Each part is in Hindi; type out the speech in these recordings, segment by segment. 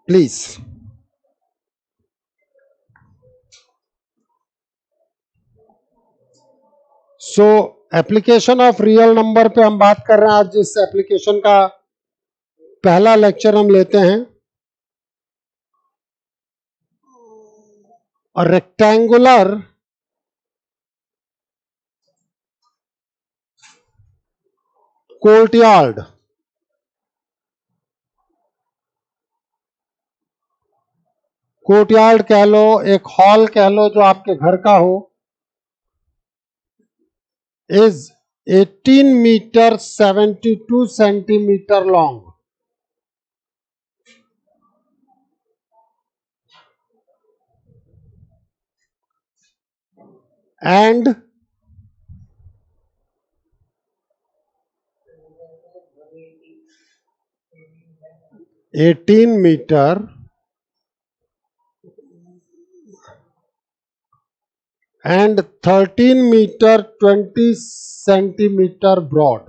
Please. So application of real number पे हम बात कर रहे हैं। आज इस एप्लीकेशन का पहला लेक्चर हम लेते हैं। और रेक्टेंगुलर कोर्टयार्ड, कोर्टयार्ड कह लो, एक हॉल कह लो जो आपके घर का हो, is 18 metre 72 centimetre long and 18 meter and 13 meter 20 centimeter broad.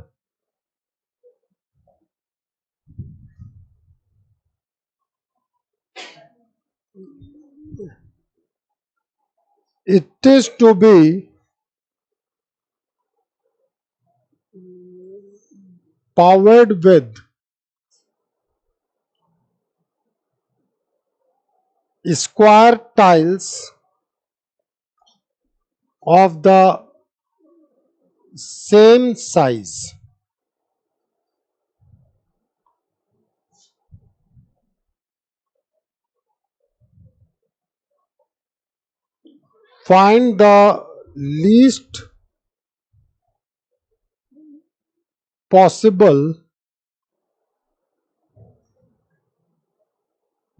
It is to be powered with square tiles of the same size. Find the least possible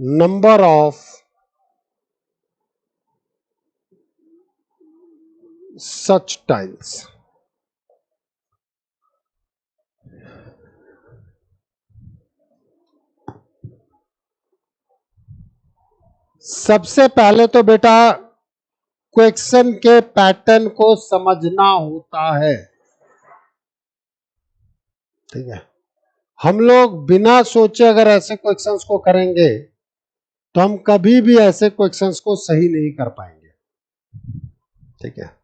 number of such tiles. सबसे पहले तो बेटा क्वेश्चन के पैटर्न को समझना होता है। ठीक है, हम लोग बिना सोचे अगर ऐसे क्वेश्चंस को करेंगे तो हम कभी भी ऐसे क्वेश्चंस को सही नहीं कर पाएंगे। ठीक है,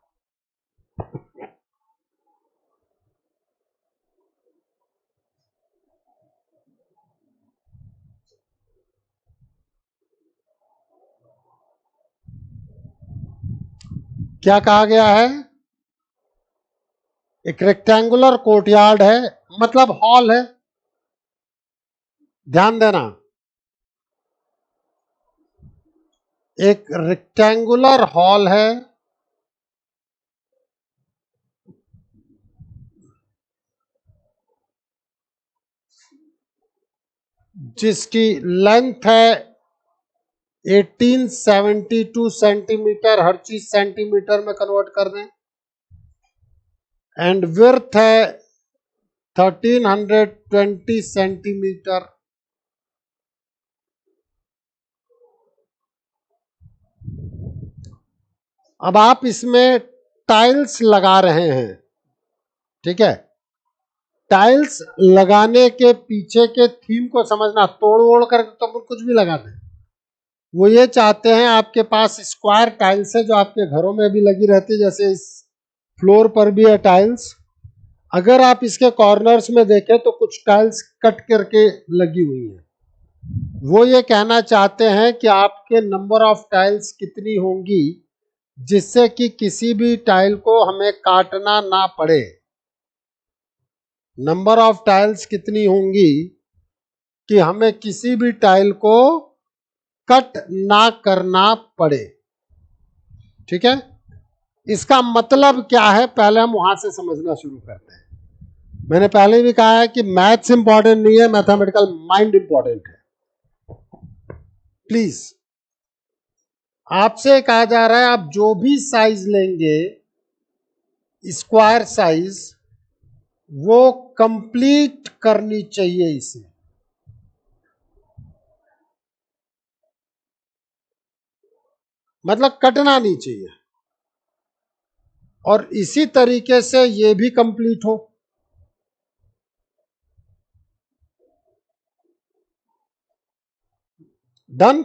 क्या कहा गया है? एक रेक्टेंगुलर कोर्टयार्ड है, मतलब हॉल है। ध्यान देना, एक रेक्टेंगुलर हॉल है जिसकी लेंथ है 1872 सेंटीमीटर, हर चीज सेंटीमीटर में कन्वर्ट कर दें, एंड विड्थ है 1320 सेंटीमीटर। अब आप इसमें टाइल्स लगा रहे हैं। ठीक है, टाइल्स लगाने के पीछे के थीम को समझना। तोड़ ओड़ कर तो कुछ भी लगा दें, वो ये चाहते हैं आपके पास स्क्वायर टाइल्स है जो आपके घरों में भी लगी रहती है, जैसे इस फ्लोर पर भी है टाइल्स। अगर आप इसके कॉर्नर्स में देखें तो कुछ टाइल्स कट करके लगी हुई है। वो ये कहना चाहते हैं कि आपके नंबर ऑफ टाइल्स कितनी होंगी जिससे कि किसी भी टाइल को हमें काटना ना पड़े। नंबर ऑफ टाइल्स कितनी होंगी कि हमें किसी भी टाइल को कट ना करना पड़े। ठीक है, इसका मतलब क्या है, पहले हम वहां से समझना शुरू करते हैं। मैंने पहले भी कहा है कि मैथ्स इंपॉर्टेंट नहीं है, मैथमेटिकल माइंड इंपॉर्टेंट है। प्लीज, आपसे कहा जा रहा है आप जो भी साइज लेंगे स्क्वायर साइज, वो कंप्लीट करनी चाहिए इसे। मतलब कटना नहीं चाहिए, और इसी तरीके से ये भी कंप्लीट हो। डन।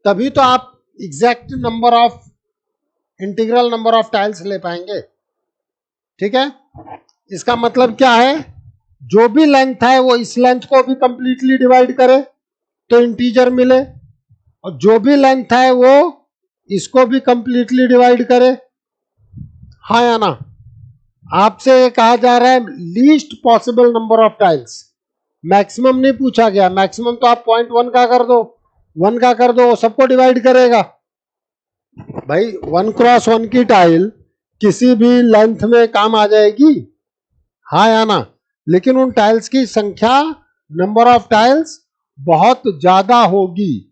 तभी तो आप exact number of integral number of tiles ले पाएंगे। ठीक है, इसका मतलब क्या है, जो भी लेंथ है वो इस लेंथ को भी कंप्लीटली डिवाइड करे तो इंटीजर मिले, और जो भी लेंथ है वो इसको भी कंप्लीटली डिवाइड करे। हाँ या ना? आपसे कहा जा रहा है least possible number of tiles, maximum नहीं पूछा गया। मैक्सिमम तो आप 0.1 का कर दो, 1 का कर दो, वो सबको डिवाइड करेगा। भाई 1x1 की टाइल किसी भी लेंथ में काम आ जाएगी, हाँ या ना? लेकिन उन टाइल्स की संख्या, नंबर ऑफ टाइल्स बहुत ज्यादा होगी।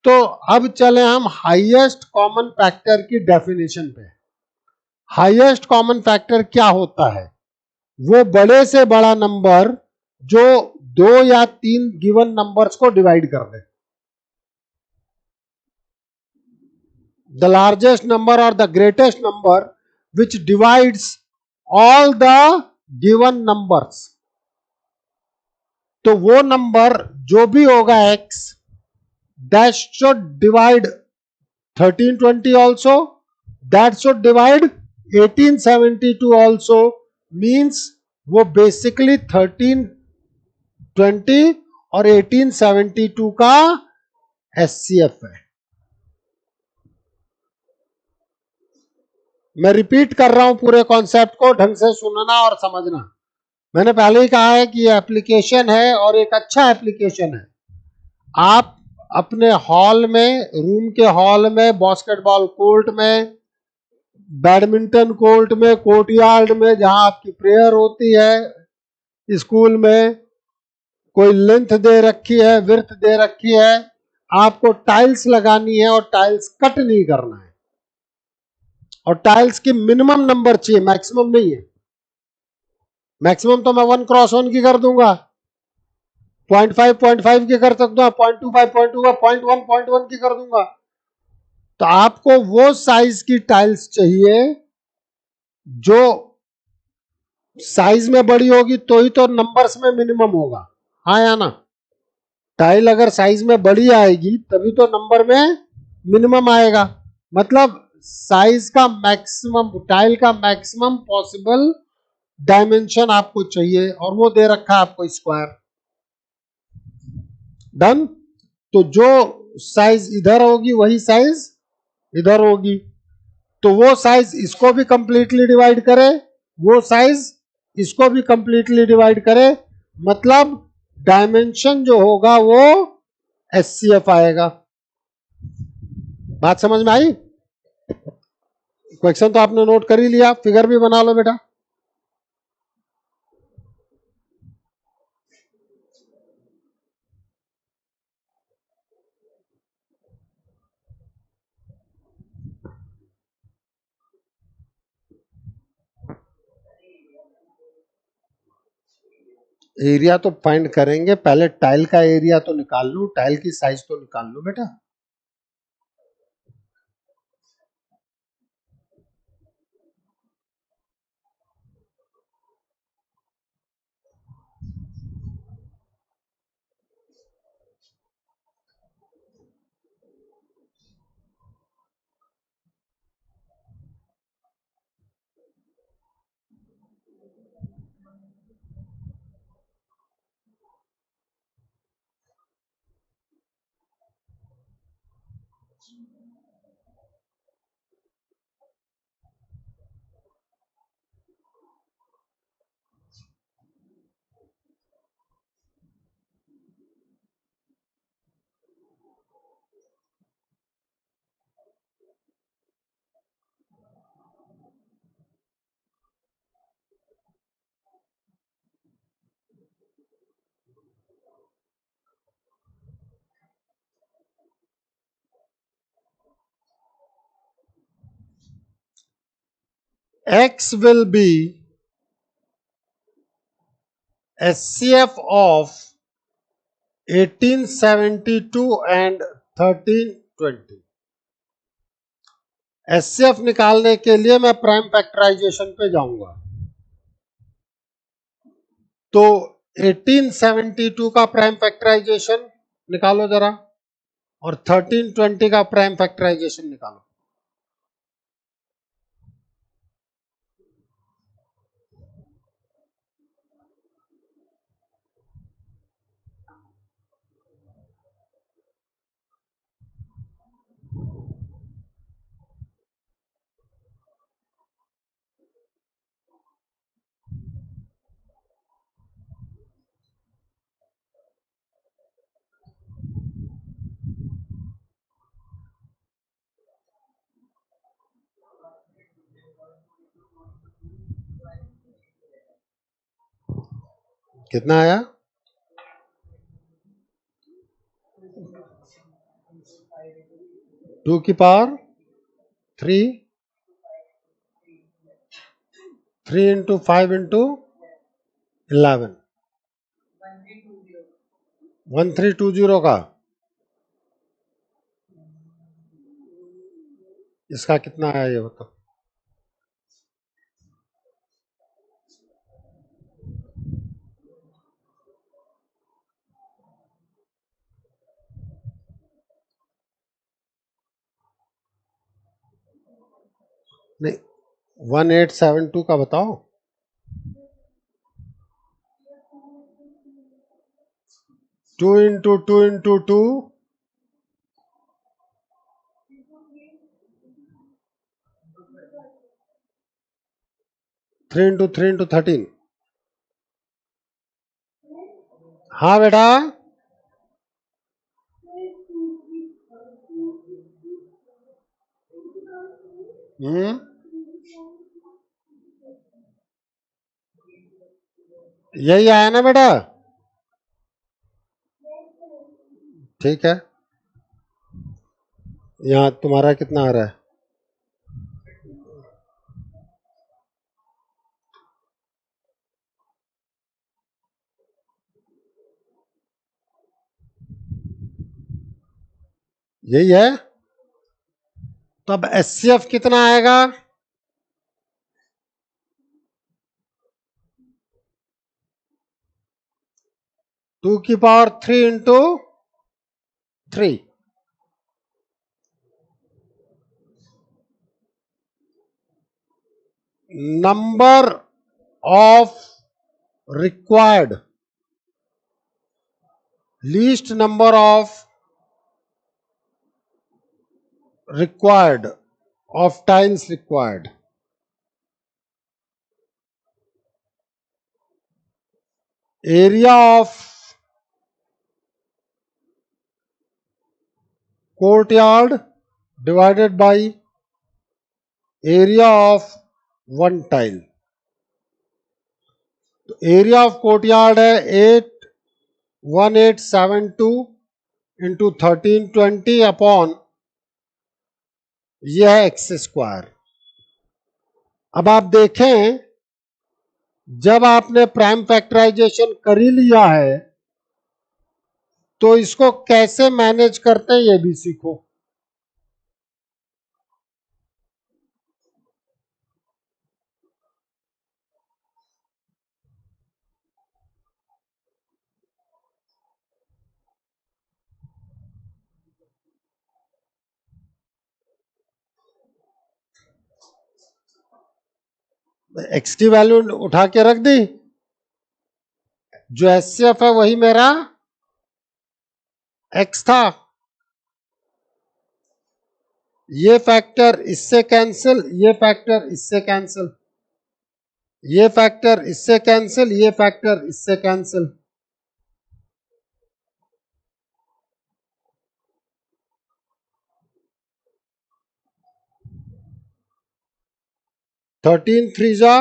तो अब चले हम हाईएस्ट कॉमन फैक्टर की डेफिनेशन पे। हाईएस्ट कॉमन फैक्टर क्या होता है? वो बड़े से बड़ा नंबर जो 2 या 3 गिवन नंबर्स को डिवाइड कर दे। द लार्जेस्ट नंबर और the greatest number which divides all the given numbers. तो वो नंबर जो भी होगा x, that should divide 1320 also, that should divide 1872 also, means वो बेसिकली 1320 और 1872 का एचसीएफ है। मैं रिपीट कर रहा हूं पूरे कॉन्सेप्ट को, ढंग से सुनना और समझना। मैंने पहले ही कहा है कि ये एप्लीकेशन है और एक अच्छा एप्लीकेशन है। आप अपने हॉल में, रूम के हॉल में, बास्केटबॉल कोर्ट में, बैडमिंटन कोर्ट में, कोर्टयार्ड में, जहां आपकी प्रेयर होती है, स्कूल में कोई लेंथ दे रखी है, विड्थ दे रखी है, आपको टाइल्स लगानी है और टाइल्स कट नहीं करना है। और टाइल्स की मिनिमम नंबर चाहिए, मैक्सिमम नहीं है। मैक्सिमम तो मैं 1x1 की कर दूंगा, 0.5 की कर सकता हूं, 0.25 0.1 की कर दूंगा। तो आपको वो साइज की टाइल्स चाहिए जो साइज में बड़ी होगी तो ही तो नंबर्स में मिनिमम होगा, हाँ या ना? टाइल अगर साइज में बड़ी आएगी तभी तो नंबर में मिनिमम आएगा। मतलब साइज का मैक्सिमम, टाइल का मैक्सिमम पॉसिबल डायमेंशन आपको चाहिए, और वो दे रखा है आपको स्क्वायर। डन। तो जो साइज इधर होगी वही साइज इधर होगी, तो वो साइज इसको भी कंप्लीटली डिवाइड करे, वो साइज इसको भी कंप्लीटली डिवाइड करे, मतलब डायमेंशन जो होगा वो एचसीएफ आएगा। बात समझ में आई? क्वेश्चन तो आपने नोट कर ही लिया, फिगर भी बना लो बेटा। एरिया तो फाइंड करेंगे, पहले टाइल का एरिया तो निकाल लो, टाइल की साइज तो निकाल लो बेटा। X will be SCF of 1872 and 1320। HCF निकालने के लिए मैं प्राइम फैक्टराइजेशन पे जाऊंगा। तो 1872 का प्राइम फैक्टराइजेशन निकालो जरा। और 1320 का प्राइम फैक्टराइजेशन निकालो। कितना आया? 2 की पावर 3, 3 इंटू 5 इंटू 11, 1320 का। इसका कितना आया ये बताओ? नहीं, 1872 का बताओ। 2 इंटू 2 इंटू 2, 3 इंटू 3 इंटू 13। हाँ बेटा। यही आया ना बेटा? ठीक है। यहाँ तुम्हारा कितना आ रहा है? यही है। तो अब एचसीएफ कितना आएगा? 2 की power 3 into 3। Number of required, least number of required of tiles required, area of courtyard divided by area of one tile। तो एरिया ऑफ कोर्टयार्ड है 81872 इंटू 1320 अपॉन यह है एक्स स्क्वायर। अब आप देखें, जब आपने प्राइम फैक्टराइजेशन कर ही लिया है तो इसको कैसे मैनेज करते हैं ये भी सीखो। एक्स की वैल्यू उठा के रख दी, जो एचसीएफ है वही मेरा एक्स था। ये फैक्टर इससे कैंसिल, ये फैक्टर इससे कैंसिल, ये फैक्टर इससे कैंसिल, ये फैक्टर इससे कैंसिल। थर्टीन थ्री जा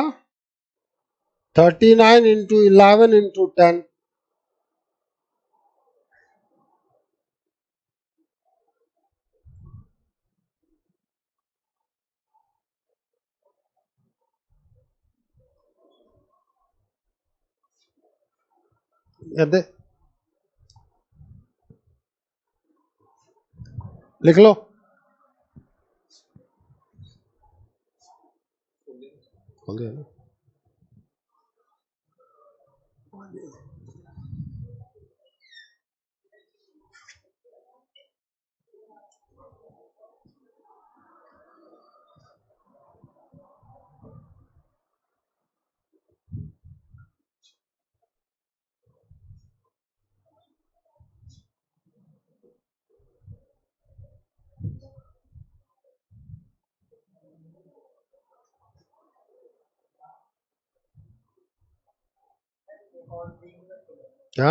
39 इंटू 11 इंटू 10। दे लिख लो। खोल दिया ना? क्या?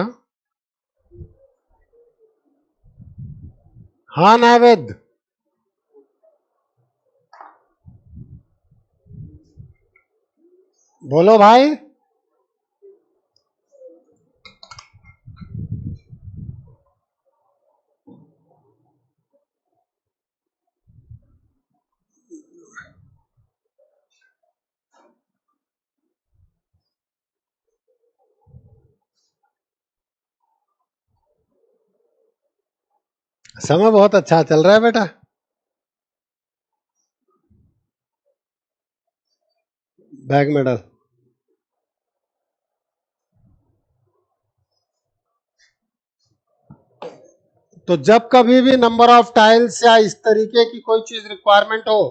हाँ नावेद, बोलो भाई। समय बहुत अच्छा चल रहा है बेटा। Bag medal. तो जब कभी भी नंबर ऑफ टाइल्स या इस तरीके की कोई चीज रिक्वायरमेंट हो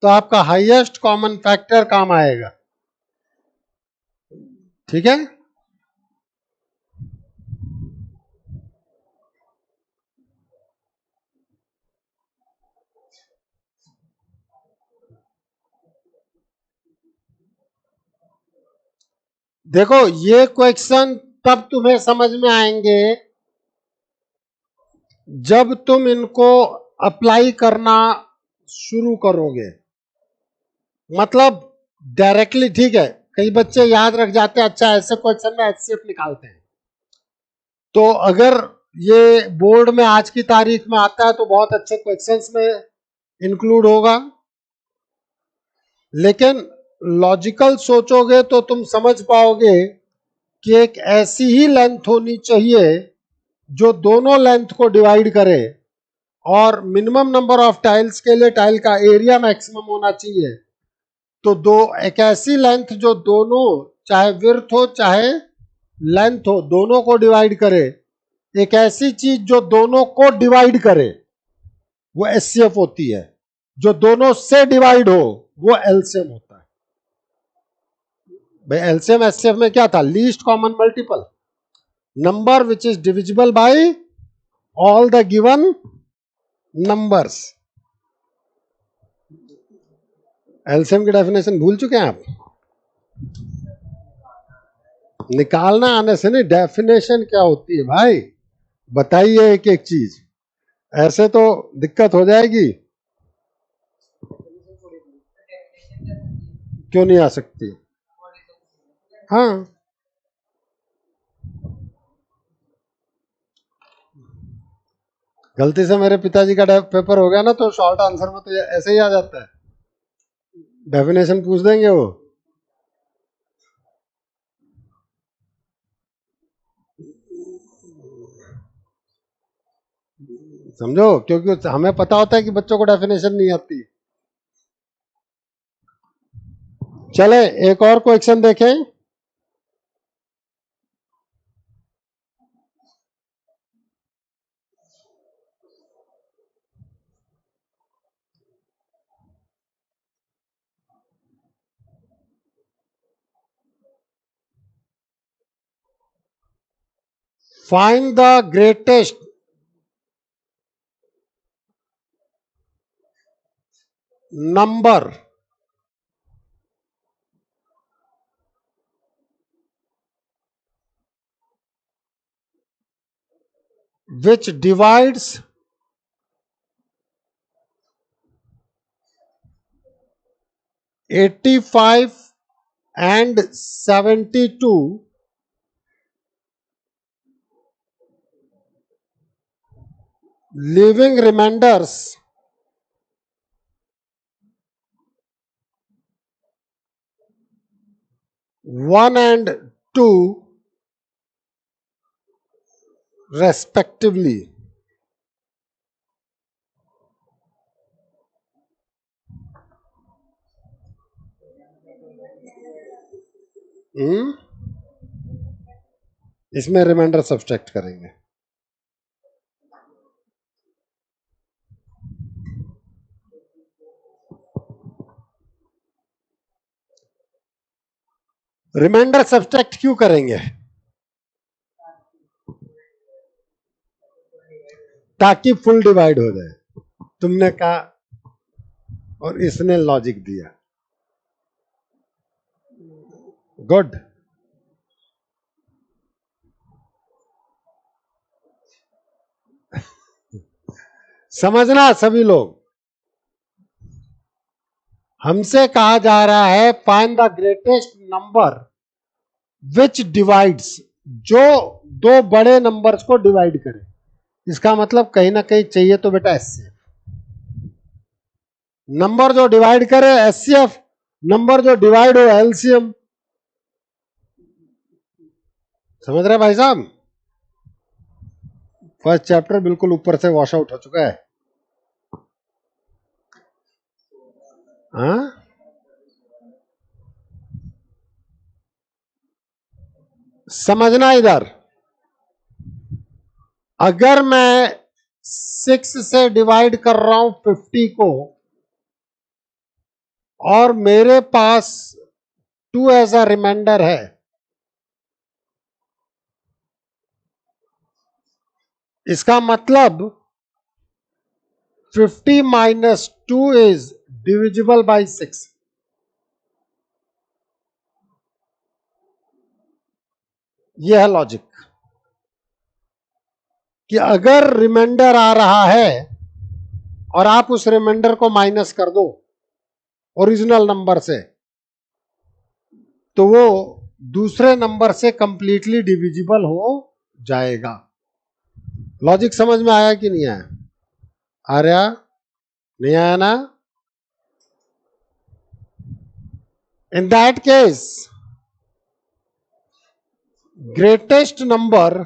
तो आपका हाईएस्ट कॉमन फैक्टर काम आएगा। ठीक है। देखो ये क्वेश्चन तब तुम्हें समझ में आएंगे जब तुम इनको अप्लाई करना शुरू करोगे। मतलब डायरेक्टली ठीक है, कई बच्चे याद रख जाते हैं, अच्छा ऐसे क्वेश्चन में एचसीएफ निकालते हैं। तो अगर ये बोर्ड में आज की तारीख में आता है तो बहुत अच्छे क्वेश्चंस में इंक्लूड होगा। लेकिन लॉजिकल सोचोगे तो तुम समझ पाओगे कि एक ऐसी ही लेंथ होनी चाहिए जो दोनों लेंथ को डिवाइड करे, और मिनिमम नंबर ऑफ टाइल्स के लिए टाइल का एरिया मैक्सिमम होना चाहिए। तो दो एक ऐसी लेंथ जो दोनों, चाहे विड्थ हो चाहे लेंथ हो, दोनों को डिवाइड करे। एक ऐसी चीज जो दोनों को डिवाइड करे वो एचसीएफ होती है। जो दोनों से डिवाइड हो वो एलसीएम होता है। भाई एलसीएम एचसीएफ में क्या था? Least common multiple, number which is divisible by all the given numbers. LCM की डेफिनेशन भूल चुके हैं आप? निकालना आने से नहीं, डेफिनेशन क्या होती है भाई बताइए एक एक चीज, ऐसे तो दिक्कत हो जाएगी। क्यों नहीं आ सकती? हाँ, गलती से मेरे पिताजी का पेपर हो गया ना तो शॉर्ट आंसर में तो ऐसे ही आ जाता है, डेफिनेशन पूछ देंगे वो। समझो, क्योंकि हमें पता होता है कि बच्चों को डेफिनेशन नहीं आती। चले एक और क्वेश्चन देखें। Find the greatest number which divides 85 and 72 living remainders 1 and 2 respectively. इसमें रिमाइंडर सब्सट्रैक्ट करेंगे। रिमाइंडर सब्सट्रैक्ट क्यों करेंगे? ताकि फुल डिवाइड हो जाए। तुमने कहा और इसने लॉजिक दिया, गुड। समझना सभी लोग, हमसे कहा जा रहा है find the greatest number which divides, जो दो बड़े नंबर्स को डिवाइड करे। इसका मतलब कहीं ना कहीं चाहिए तो बेटा एचसीएफ, नंबर जो डिवाइड करे एचसीएफ, नंबर जो डिवाइड हो एलसीएम। समझ रहे भाई साहब? फर्स्ट चैप्टर बिल्कुल ऊपर से वॉश आउट हो चुका है। हाँ, समझना इधर, अगर मैं 6 से डिवाइड कर रहा हूं 50 को और मेरे पास 2 एज अ रिमाइंडर है, इसका मतलब 50 माइनस 2 इज डिविजिबल बाई 6। यह है लॉजिक कि अगर रिमाइंडर आ रहा है और आप उस रिमाइंडर को माइनस कर दो ओरिजिनल नंबर से, तो वो दूसरे नंबर से कंप्लीटली डिविजिबल हो जाएगा। लॉजिक समझ में आया कि नहीं आया? आ रहा? नहीं आया ना? In that case greatest number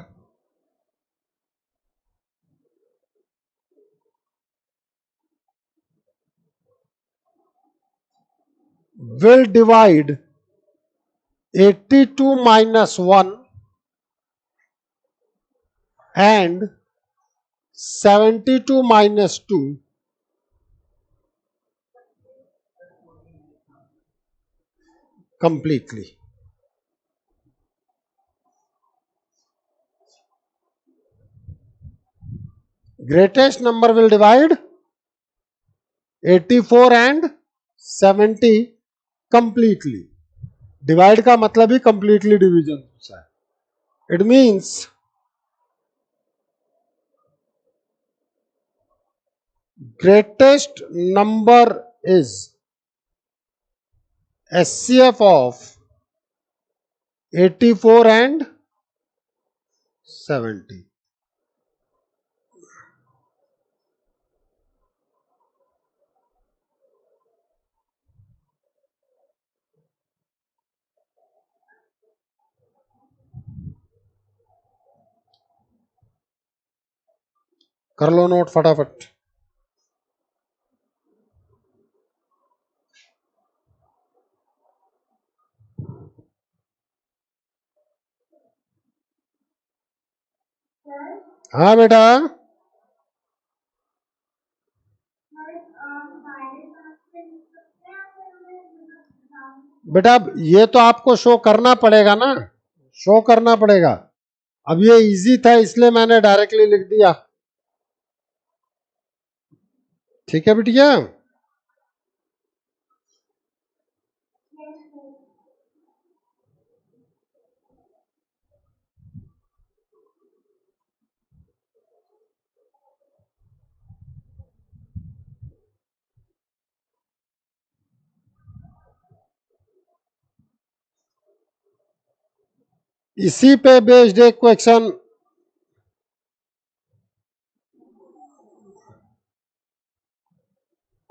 will divide 82 minus 1 and 72 minus 2 completely. Greatest number will divide 84 and 70 completely. Divide का मतलब ही completely division होता है. It means greatest number is SCF of 84 and 70. कर लो नोट फटाफट। हाँ बेटा, बेटा ये तो आपको शो करना पड़ेगा ना, शो करना पड़ेगा। अब ये इजी था इसलिए मैंने डायरेक्टली लिख दिया। ठीक है बिटिया? इसी पे बेस्ड एक क्वेश्चन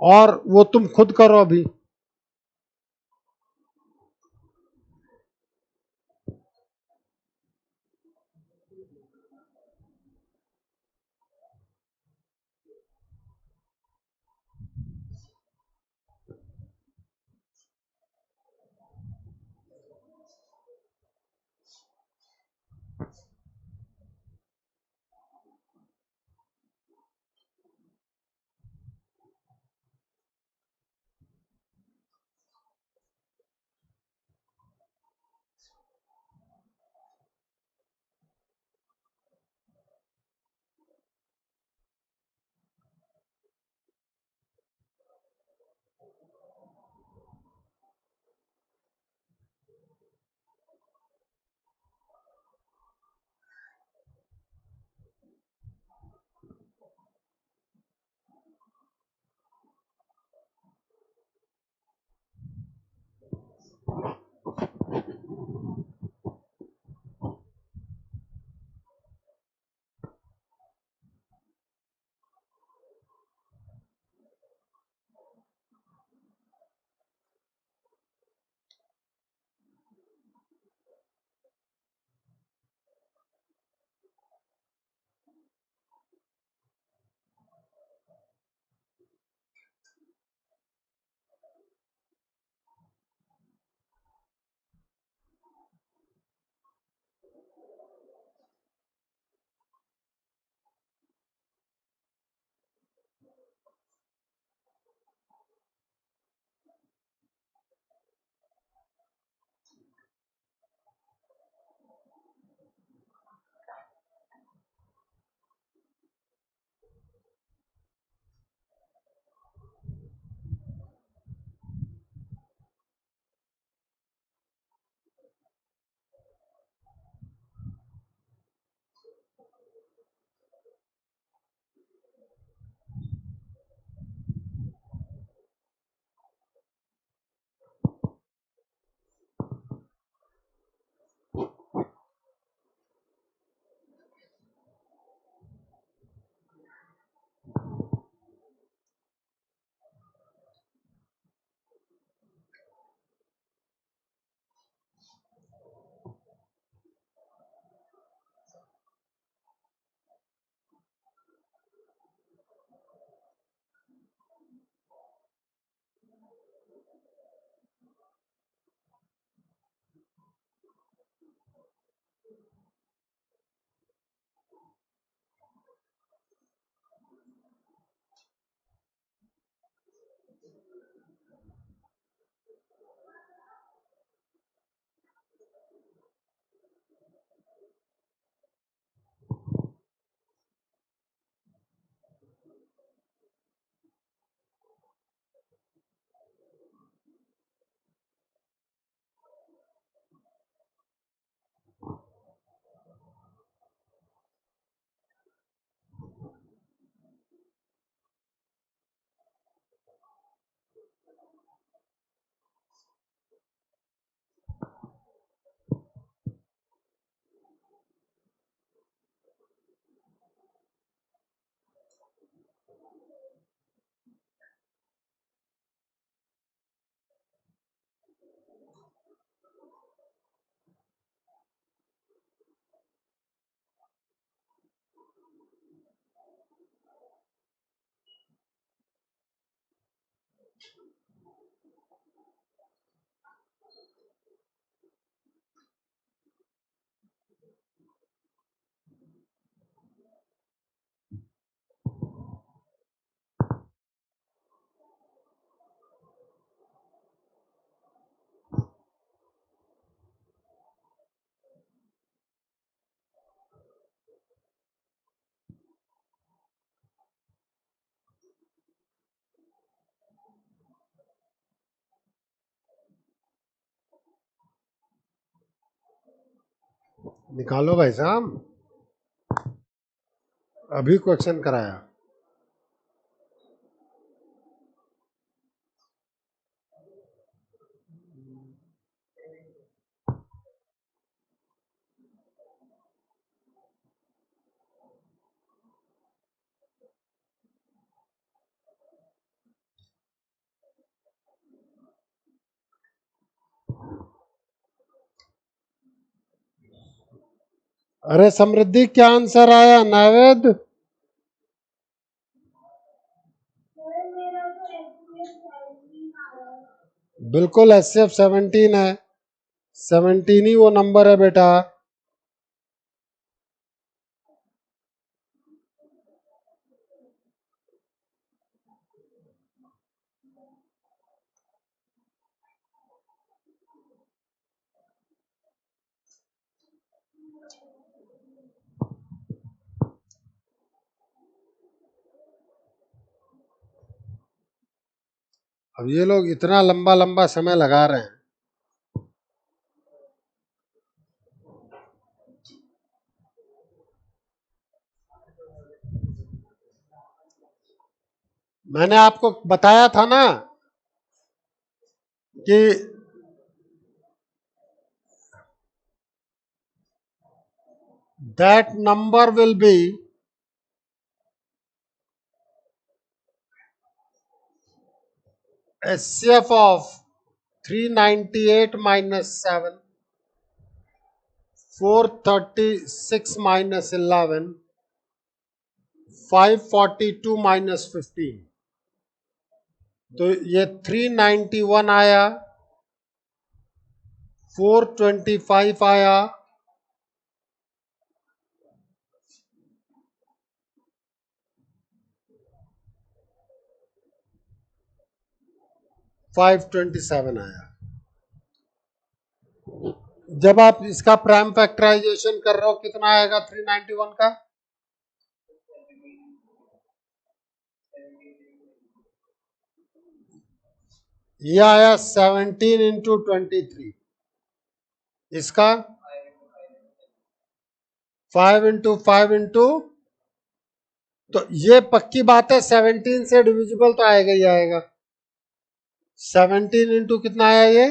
और वो तुम खुद करो अभी। निकालो भाई साहब, अभी क्वेश्चन कराया। अरे समृद्धि, क्या आंसर आया नावेद? बिल्कुल HCF 17 है, 17 ही वो नंबर है बेटा। अब ये लोग इतना लंबा लंबा समय लगा रहे हैं। मैंने आपको बताया था ना कि that number will be HCF of 398 minus 7, 436 minus 11, 542 minus 15। तो ये 391 आया, 425 आया, 527 आया। जब आप इसका प्राइम फैक्टराइजेशन कर रहे हो कितना आएगा 391 का? ये आया 17 इंटू 23। इसका 5 इंटू 5 इंटू, तो ये पक्की बात है 17 से डिविजिबल तो आएगा ही आएगा। 17 इंटू कितना आया ये?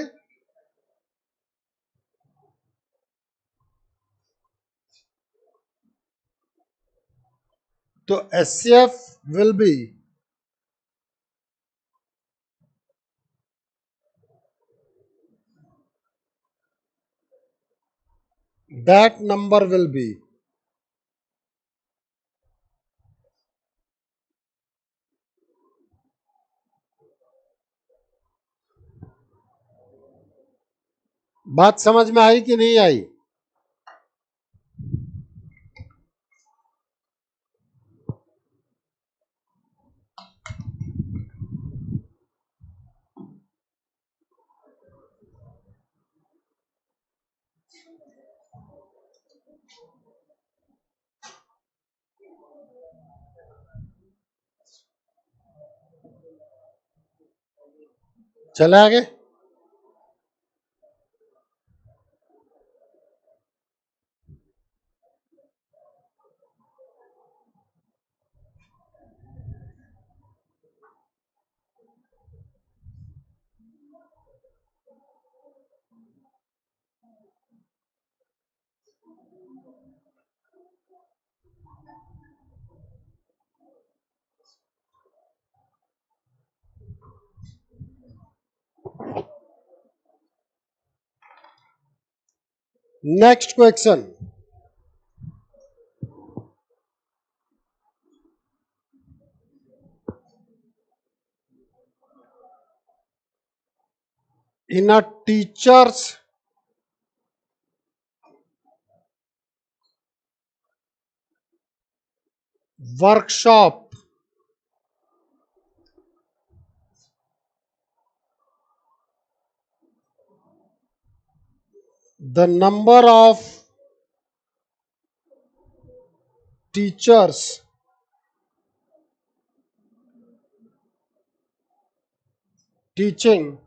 तो HCF will be that number will be बात समझ में आई कि नहीं आई? चले आगे। Next question, in a teacher's workshop, the number of teachers teaching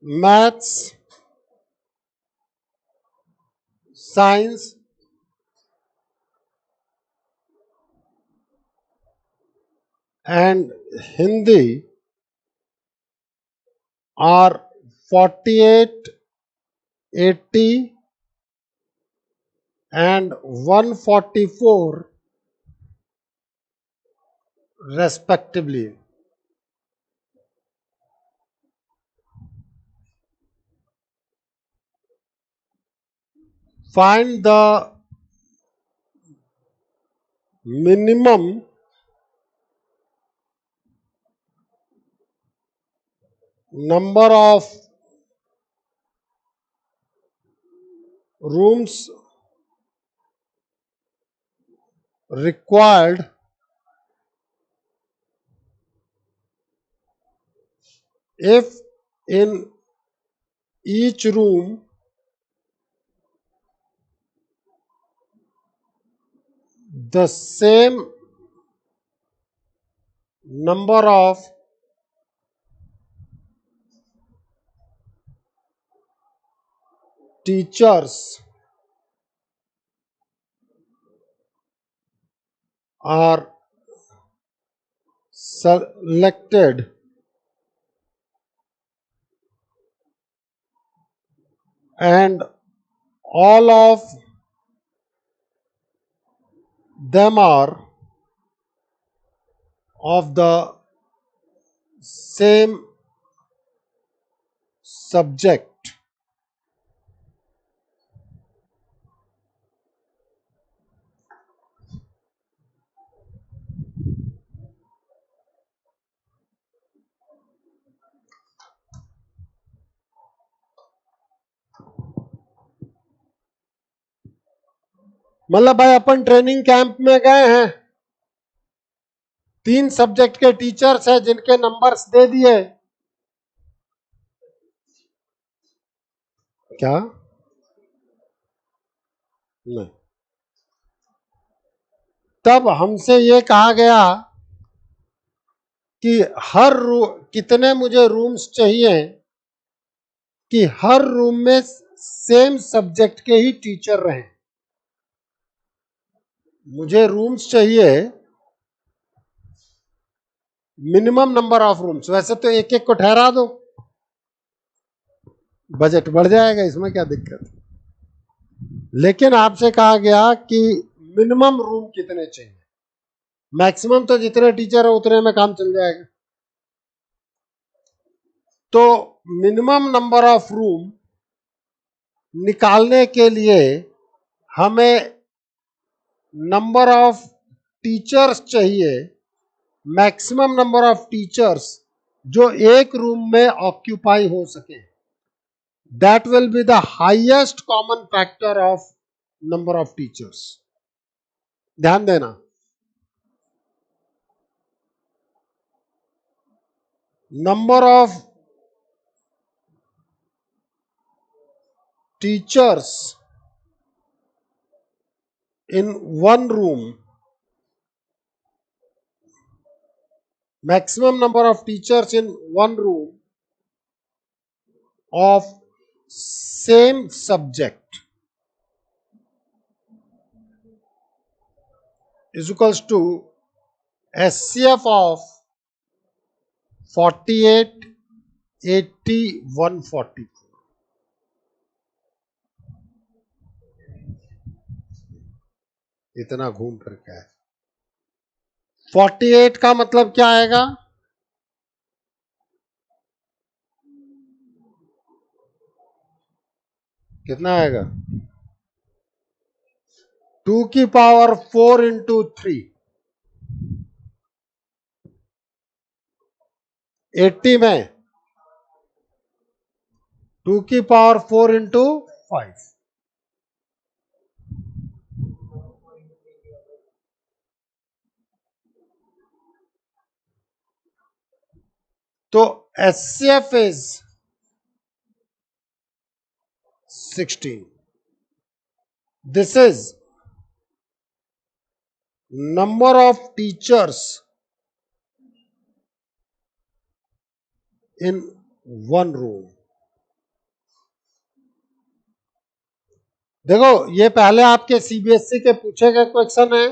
maths, science, and Hindi are 48, 80, and 144 respectively. Find the minimum number of rooms required if in each room the same number of teachers are selected and all of them are of the same subject. मतलब भाई अपन ट्रेनिंग कैंप में गए हैं, 3 सब्जेक्ट के टीचर्स हैं जिनके नंबर्स दे दिए, क्या नहीं, तब हमसे ये कहा गया कि कितने मुझे रूम्स चाहिए कि हर रूम में सेम सब्जेक्ट के ही टीचर रहें। मुझे रूम्स चाहिए मिनिमम नंबर ऑफ रूम्स, वैसे तो एक एक को ठहरा दो, बजट बढ़ जाएगा, इसमें क्या दिक्कत, लेकिन आपसे कहा गया कि मिनिमम रूम कितने चाहिए, मैक्सिमम तो जितने टीचर है उतने में काम चल जाएगा। तो मिनिमम नंबर ऑफ रूम निकालने के लिए हमें नंबर ऑफ टीचर्स चाहिए, मैक्सिमम नंबर ऑफ टीचर्स जो एक रूम में ऑक्यूपाई हो सके, that will be the highest common factor of number of teachers. ध्यान देना, number of teachers in one room, maximum number of teachers in one room of same subject is equals to SCF of 48, 80, 144। इतना घूम फिर के है। 48 का मतलब क्या आएगा? कितना आएगा? 2 की पावर 4 इंटू 3, 80 में 2 की पावर 4 इंटू 5, तो HCF is 16. This is number of teachers in one room. देखो ये पहले आपके सीबीएसई के पूछे गए क्वेश्चन है।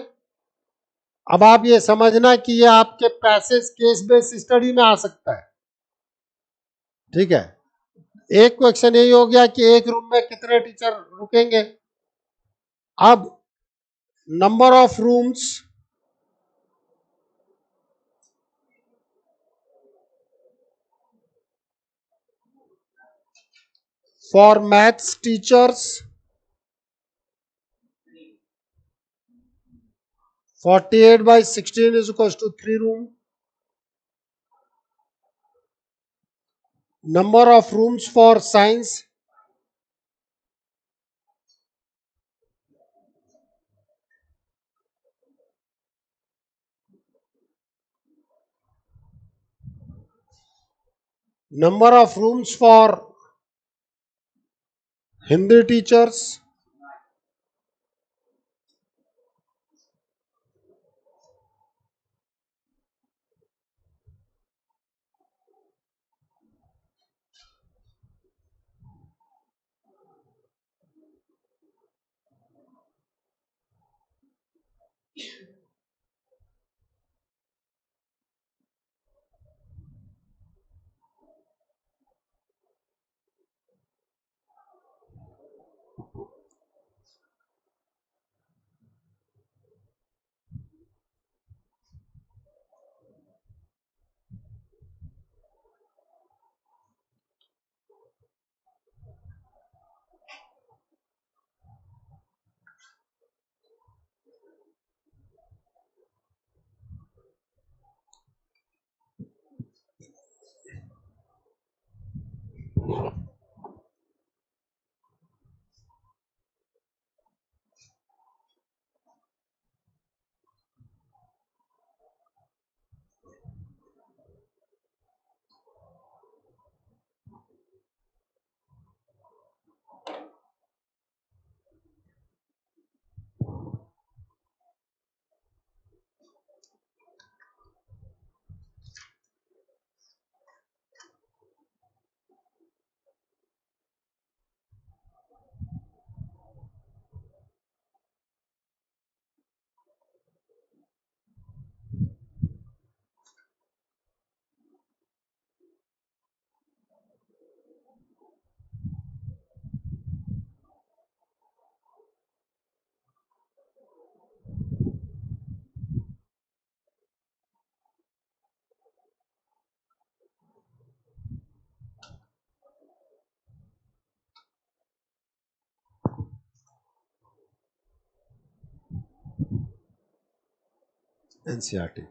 अब आप ये समझना कि ये आपके पैसेज केस बेस्ड स्टडी में आ सकता है। ठीक है, एक क्वेश्चन यही हो गया कि एक रूम में कितने टीचर रुकेंगे। अब number of rooms for maths teachers 48/16 is equals to 3 room. Number of rooms for science number of rooms for Hindi teachers NCERT।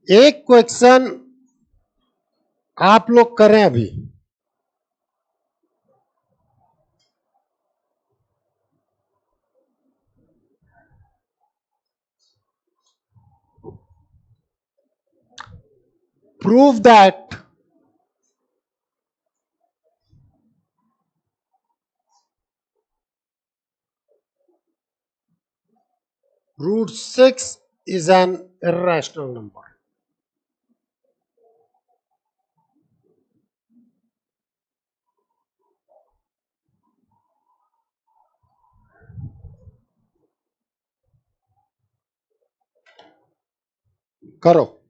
एक क्वेश्चन आप लोग करें अभी, prove that √6 is an irrational number। करो।